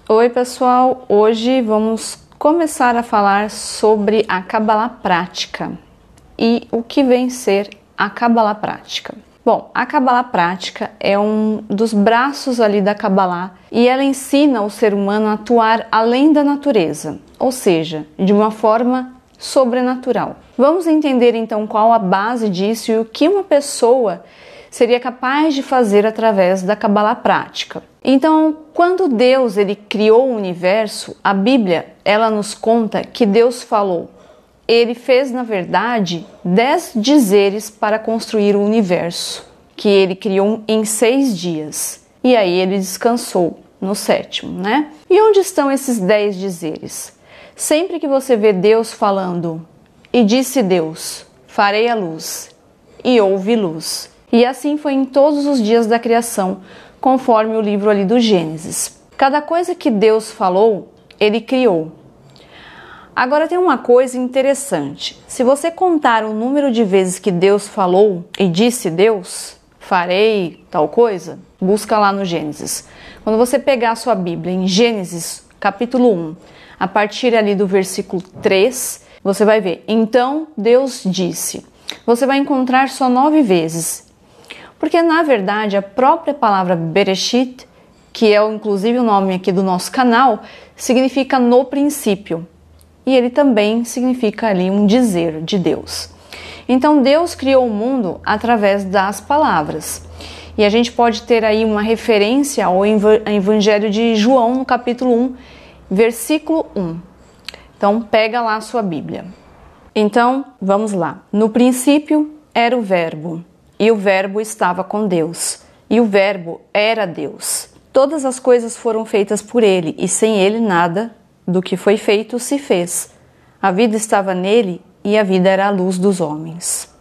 Oi pessoal, hoje vamos começar a falar sobre a Kabbalah prática e o que vem ser a Kabbalah prática. Bom, a Kabbalah prática é um dos braços ali da Kabbalah e ela ensina o ser humano a atuar além da natureza, ou seja, de uma forma sobrenatural. Vamos entender então qual a base disso e o que uma pessoa seria capaz de fazer através da Kabbalah prática. Então, quando Deus ele criou o universo, a Bíblia ela nos conta que Deus falou. Ele fez, na verdade, 10 dizeres para construir o universo, que ele criou em 6 dias. E aí ele descansou no 7º, né? E onde estão esses 10 dizeres? Sempre que você vê Deus falando, e disse Deus, farei a luz, e houve luz. E assim foi em todos os dias da criação, conforme o livro ali do Gênesis. Cada coisa que Deus falou, ele criou. Agora tem uma coisa interessante. Se você contar o número de vezes que Deus falou e disse Deus, farei tal coisa, busca lá no Gênesis. Quando você pegar a sua Bíblia em Gênesis, capítulo 1, a partir ali do versículo 3, você vai ver. Então Deus disse. Você vai encontrar só 9 vezes. Porque, na verdade, a própria palavra Bereshit, que é inclusive o nome aqui do nosso canal, significa no princípio. E ele também significa ali um dizer de Deus. Então, Deus criou o mundo através das palavras. E a gente pode ter aí uma referência ao Evangelho de João, no capítulo 1, versículo 1. Então, pega lá a sua Bíblia. Então, vamos lá. No princípio era o Verbo. E o Verbo estava com Deus, e o Verbo era Deus. Todas as coisas foram feitas por ele, e sem ele nada do que foi feito se fez. A vida estava nele, e a vida era a luz dos homens.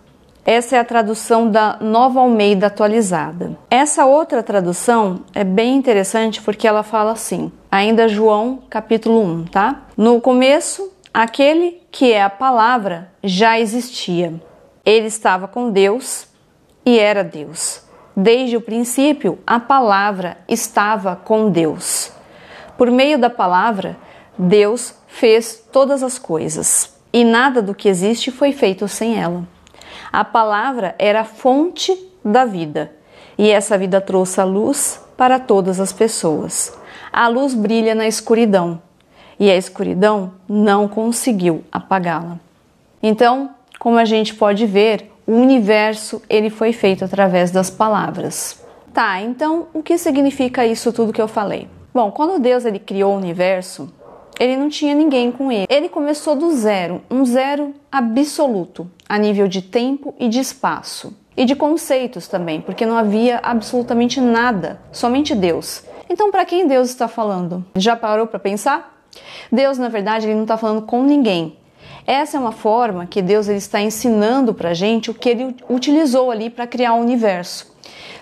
Essa é a tradução da Nova Almeida atualizada. Essa outra tradução é bem interessante porque ela fala assim, ainda João capítulo 1, tá? No começo, aquele que é a palavra já existia. Ele estava com Deus, e era Deus. Desde o princípio, a palavra estava com Deus. Por meio da palavra, Deus fez todas as coisas, e nada do que existe foi feito sem ela. A palavra era a fonte da vida, e essa vida trouxe a luz para todas as pessoas. A luz brilha na escuridão, e a escuridão não conseguiu apagá-la. Então, como a gente pode ver, o universo ele foi feito através das palavras. Tá, então o que significa isso tudo que eu falei? Bom, quando Deus ele criou o universo, ele não tinha ninguém com ele. Ele começou do zero, um zero absoluto, a nível de tempo e de espaço. E de conceitos também, porque não havia absolutamente nada, somente Deus. Então, para quem Deus está falando? Já parou para pensar? Deus, na verdade, ele não está falando com ninguém. Essa é uma forma que Deus ele está ensinando para a gente o que ele utilizou ali para criar o universo.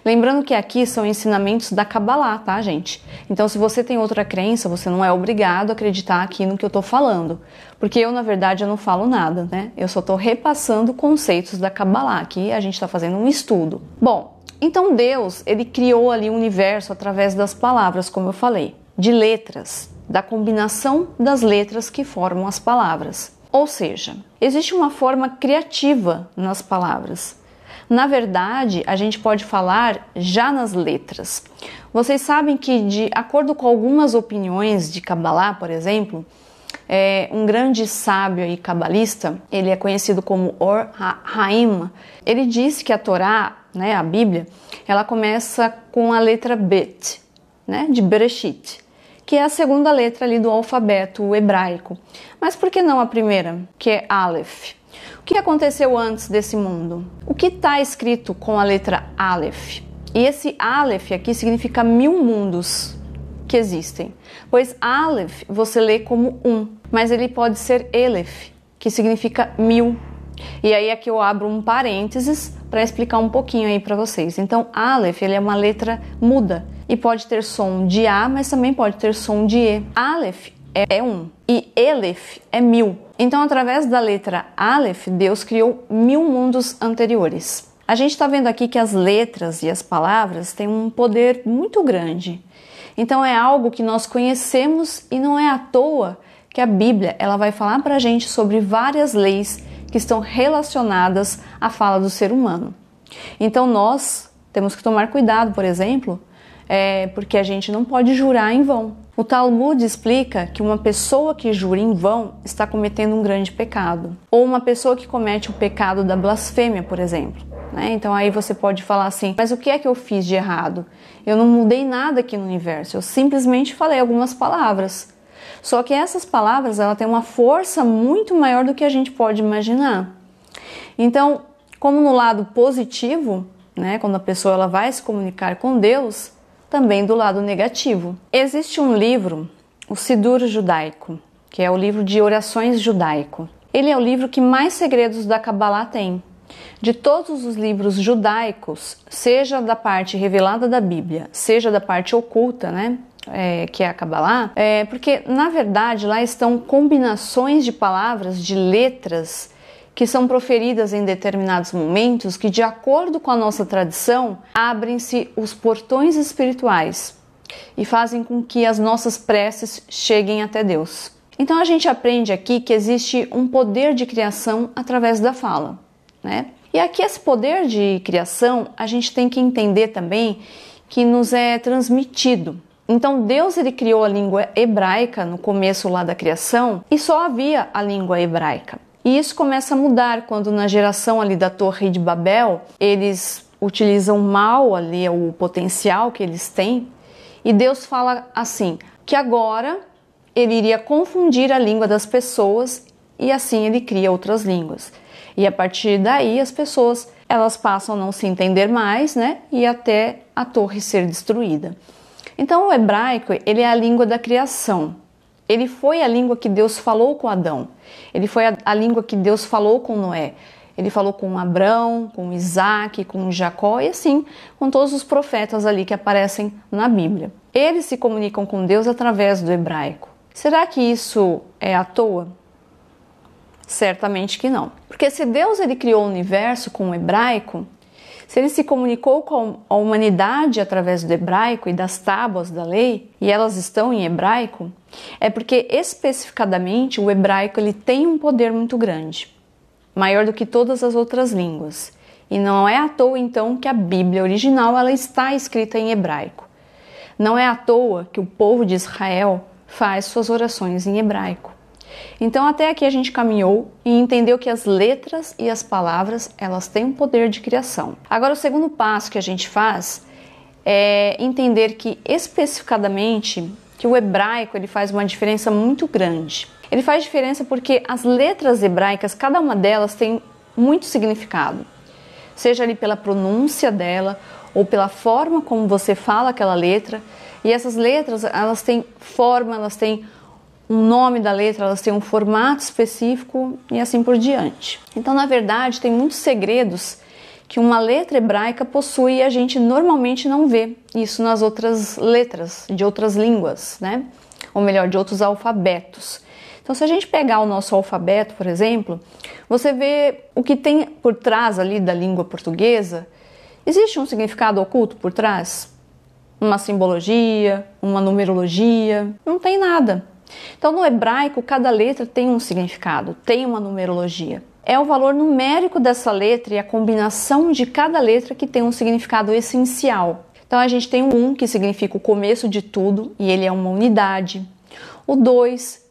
Lembrando que aqui são ensinamentos da Kabbalah, tá, gente? Então, se você tem outra crença, você não é obrigado a acreditar aqui no que eu estou falando. Porque eu, na verdade, eu não falo nada, né? Eu só estou repassando conceitos da Kabbalah. Aqui a gente está fazendo um estudo. Bom, então Deus, ele criou ali o universo através das palavras, como eu falei. De letras, da combinação das letras que formam as palavras. Ou seja, existe uma forma criativa nas palavras. Na verdade, a gente pode falar já nas letras. Vocês sabem que, de acordo com algumas opiniões de Kabbalah, por exemplo, um grande sábio e cabalista, ele é conhecido como Or Haim, ele disse que a Torá, né, a Bíblia, ela começa com a letra Bet, né, de Bereshit, que é a segunda letra ali do alfabeto hebraico. Mas por que não a primeira, que é Aleph? O que aconteceu antes desse mundo? O que está escrito com a letra Aleph? E esse Aleph aqui significa 1000 mundos que existem. Pois Aleph você lê como mas ele pode ser Elef, que significa 1000. E aí aqui eu abro um parênteses para explicar um pouquinho aí para vocês. Então Aleph ele é uma letra muda. E pode ter som de A, mas também pode ter som de E. Aleph é 1 e Elef é 1000. Então, através da letra Aleph, Deus criou 1000 mundos anteriores. A gente está vendo aqui que as letras e as palavras têm um poder muito grande. Então é algo que nós conhecemos e não é à toa que a Bíblia ela vai falar para a gente sobre várias leis que estão relacionadas à fala do ser humano. Então nós temos que tomar cuidado, por exemplo, porque a gente não pode jurar em vão. O Talmud explica que uma pessoa que jura em vão está cometendo um grande pecado. Ou uma pessoa que comete o pecado da blasfêmia, por exemplo. Então aí você pode falar assim, mas o que é que eu fiz de errado? Eu não mudei nada aqui no universo, eu simplesmente falei algumas palavras. Só que essas palavras ela têm uma força muito maior do que a gente pode imaginar. Então, como no lado positivo, quando a pessoa ela vai se comunicar com Deus, também do lado negativo. Existe um livro, o Sidur Judaico, que é o livro de orações judaico. Ele é o livro que mais segredos da Kabbalah tem. De todos os livros judaicos, seja da parte revelada da Bíblia, seja da parte oculta, que é a Kabbalah, porque na verdade lá estão combinações de palavras, de letras, que são proferidas em determinados momentos que, de acordo com a nossa tradição, abrem-se os portões espirituais e fazem com que as nossas preces cheguem até Deus. Então a gente aprende aqui que existe um poder de criação através da fala, E aqui esse poder de criação a gente tem que entender também que nos é transmitido. Então Deus ele criou a língua hebraica no começo lá da criação e só havia a língua hebraica. E isso começa a mudar quando na geração ali da Torre de Babel, eles utilizam mal ali o potencial que eles têm. E Deus fala assim, que agora ele iria confundir a língua das pessoas e assim ele cria outras línguas. E a partir daí as pessoas elas passam a não se entender mais, e até a torre ser destruída. Então o hebraico ele é a língua da criação. Ele foi a língua que Deus falou com Adão. Ele foi a língua que Deus falou com Noé. Ele falou com Abrão, com Isaac, com Jacó e assim com todos os profetas ali que aparecem na Bíblia. Eles se comunicam com Deus através do hebraico. Será que isso é à toa? Certamente que não. Porque se Deus ele criou o universo com o hebraico, se ele se comunicou com a humanidade através do hebraico e das tábuas da lei, e elas estão em hebraico, é porque especificadamente o hebraico ele tem um poder muito grande, maior do que todas as outras línguas. E não é à toa então que a Bíblia original ela está escrita em hebraico. Não é à toa que o povo de Israel faz suas orações em hebraico. Então até aqui a gente caminhou e entendeu que as letras e as palavras elas têm um poder de criação. Agora o segundo passo que a gente faz é entender que especificadamente que o hebraico ele faz uma diferença muito grande. Ele faz diferença porque as letras hebraicas, cada uma delas tem muito significado. Seja ali pela pronúncia dela ou pela forma como você fala aquela letra. E essas letras elas têm forma, elas têm um nome da letra, elas têm um formato específico e assim por diante. Então, na verdade, tem muitos segredos que uma letra hebraica possui e a gente normalmente não vê isso nas outras letras de outras línguas, Ou melhor, de outros alfabetos. Então, se a gente pegar o nosso alfabeto, por exemplo, você vê o que tem por trás ali da língua portuguesa. Existe um significado oculto por trás? Uma simbologia, uma numerologia? Não tem nada. Então, no hebraico, cada letra tem um significado, tem uma numerologia. É o valor numérico dessa letra e a combinação de cada letra que tem um significado essencial. Então, a gente tem o 1, que significa o começo de tudo, e ele é uma unidade. O 2,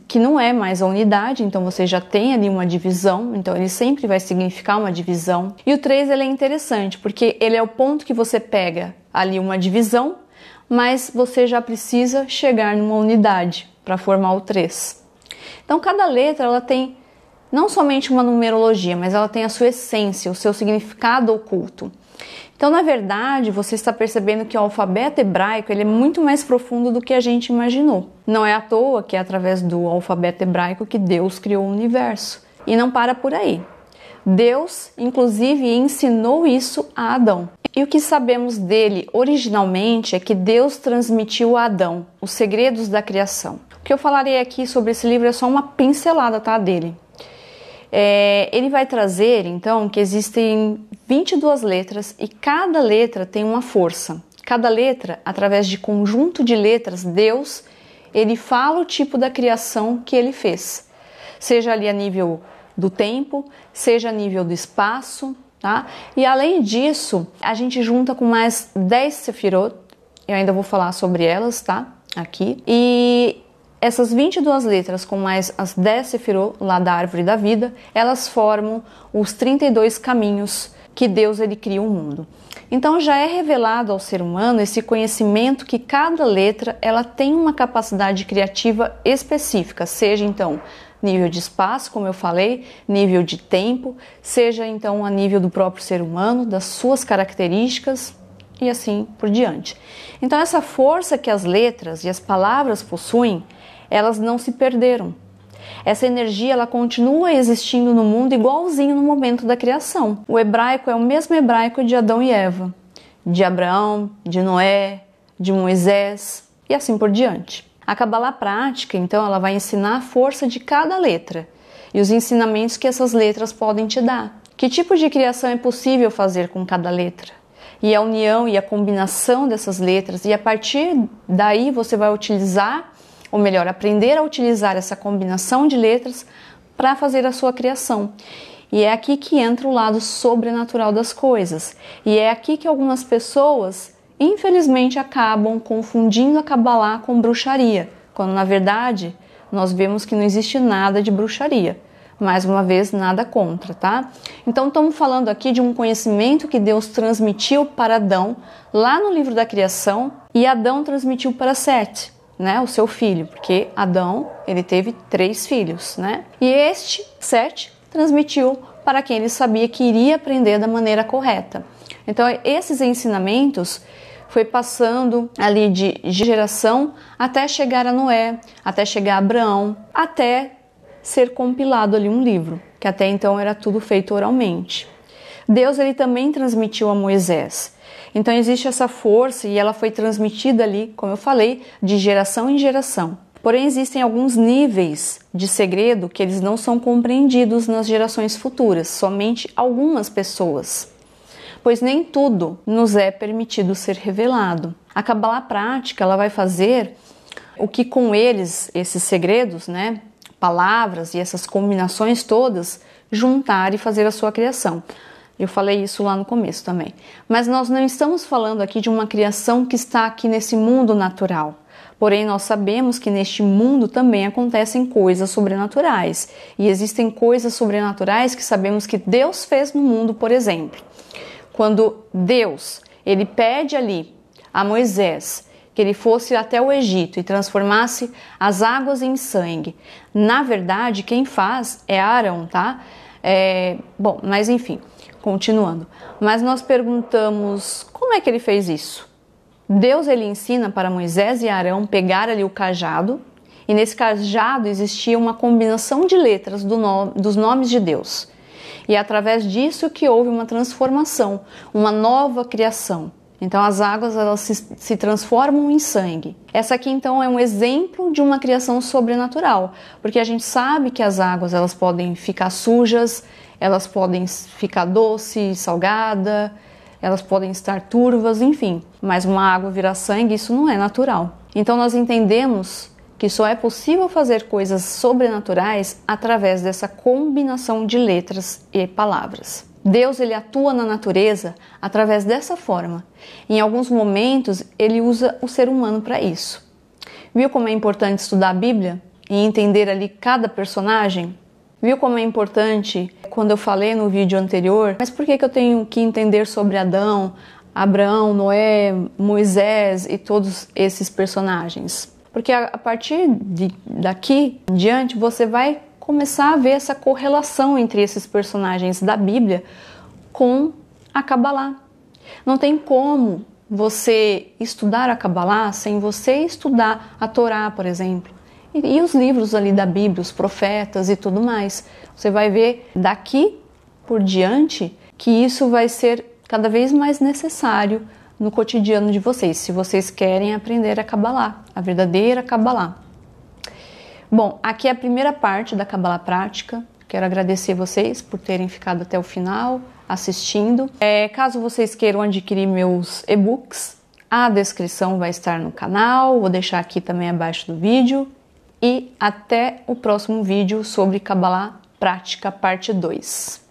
que não é mais a unidade, então você já tem ali uma divisão, então ele sempre vai significar uma divisão. E o 3, ele é interessante, porque ele é o ponto que você pega ali uma divisão, mas você já precisa chegar numa unidade para formar o 3. Então, cada letra ela tem não somente uma numerologia, mas ela tem a sua essência, o seu significado oculto. Então, na verdade, você está percebendo que o alfabeto hebraico ele é muito mais profundo do que a gente imaginou. Não é à toa que é através do alfabeto hebraico que Deus criou o universo. E não para por aí. Deus, inclusive, ensinou isso a Adão. E o que sabemos dele originalmente é que Deus transmitiu a Adão os segredos da criação. O que eu falarei aqui sobre esse livro é só uma pincelada, dele. Ele vai trazer, então, que existem 22 letras e cada letra tem uma força. Cada letra, através de conjunto de letras, Deus, ele fala o tipo da criação que ele fez. Seja ali a nível do tempo, seja a nível do espaço, tá? E além disso, a gente junta com mais 10 sefirot, eu ainda vou falar sobre elas, tá? Aqui. E essas 22 letras com mais as 10 sefirot lá da árvore da vida, elas formam os 32 caminhos que Deus ele cria o mundo. Então já é revelado ao ser humano esse conhecimento que cada letra ela tem uma capacidade criativa específica, seja então nível de espaço, como eu falei, nível de tempo, seja então a nível do próprio ser humano, das suas características e assim por diante. Então essa força que as letras e as palavras possuem, elas não se perderam. Essa energia ela continua existindo no mundo igualzinho no momento da criação. O hebraico é o mesmo hebraico de Adão e Eva, de Abraão, de Noé, de Moisés e assim por diante. A Kabbalah prática, então, ela vai ensinar a força de cada letra e os ensinamentos que essas letras podem te dar. Que tipo de criação é possível fazer com cada letra? E a união e a combinação dessas letras, e a partir daí você vai utilizar, ou melhor, aprender a utilizar essa combinação de letras para fazer a sua criação. E é aqui que entra o lado sobrenatural das coisas. E é aqui que algumas pessoas, infelizmente, acabam confundindo a Kabbalah com bruxaria, quando na verdade nós vemos que não existe nada de bruxaria. Mais uma vez, nada contra, tá? Então estamos falando aqui de um conhecimento que Deus transmitiu para Adão lá no livro da criação, e Adão transmitiu para Sete, né, o seu filho, porque Adão, ele teve 3 filhos, né? E este, Sete, transmitiu para quem ele sabia que iria aprender da maneira correta. Então esses ensinamentos foi passando ali de geração até chegar a Noé, até chegar a Abraão, até ser compilado ali um livro, que até então era tudo feito oralmente. Deus ele também transmitiu a Moisés. Então existe essa força e ela foi transmitida ali, como eu falei, de geração em geração. Porém existem alguns níveis de segredo que eles não são compreendidos nas gerações futuras, somente algumas pessoas, pois nem tudo nos é permitido ser revelado. A Kabbalah prática ela vai fazer o que com eles, esses segredos, né, palavras e essas combinações todas, juntar e fazer a sua criação. Eu falei isso lá no começo também. Mas nós não estamos falando aqui de uma criação que está aqui nesse mundo natural. Porém, nós sabemos que neste mundo também acontecem coisas sobrenaturais. E existem coisas sobrenaturais que sabemos que Deus fez no mundo, por exemplo. Quando Deus, ele pede ali a Moisés que ele fosse até o Egito e transformasse as águas em sangue. Na verdade, quem faz é Arão, tá? Bom, mas enfim, continuando. Mas nós perguntamos, como é que ele fez isso? Deus, ele ensina para Moisés e Arão pegar ali o cajado, e nesse cajado existia uma combinação de letras dos nomes de Deus. E é através disso que houve uma transformação, uma nova criação. Então as águas elas se transformam em sangue. Essa aqui então é um exemplo de uma criação sobrenatural, porque a gente sabe que as águas elas podem ficar sujas, elas podem ficar doce, salgada, elas podem estar turvas, enfim. Mas uma água virar sangue, isso não é natural. Então nós entendemos que só é possível fazer coisas sobrenaturais através dessa combinação de letras e palavras. Deus ele atua na natureza através dessa forma. Em alguns momentos ele usa o ser humano para isso. Viu como é importante estudar a Bíblia e entender ali cada personagem? Viu como é importante quando eu falei no vídeo anterior, mas por que eu tenho que entender sobre Adão, Abraão, Noé, Moisés e todos esses personagens? Porque a partir daqui em diante você vai começar a ver essa correlação entre esses personagens da Bíblia com a Kabbalah. Não tem como você estudar a Kabbalah sem você estudar a Torá, por exemplo, e os livros ali da Bíblia, os profetas e tudo mais. Você vai ver daqui por diante que isso vai ser cada vez mais necessário no cotidiano de vocês, se vocês querem aprender a Kabbalah, a verdadeira Kabbalah. Bom, aqui é a primeira parte da Kabbalah prática. Quero agradecer vocês por terem ficado até o final assistindo. Caso vocês queiram adquirir meus e-books, A descrição vai estar no canal, vou deixar aqui também abaixo do vídeo. E até o próximo vídeo sobre Kabbalah Prática, parte 2.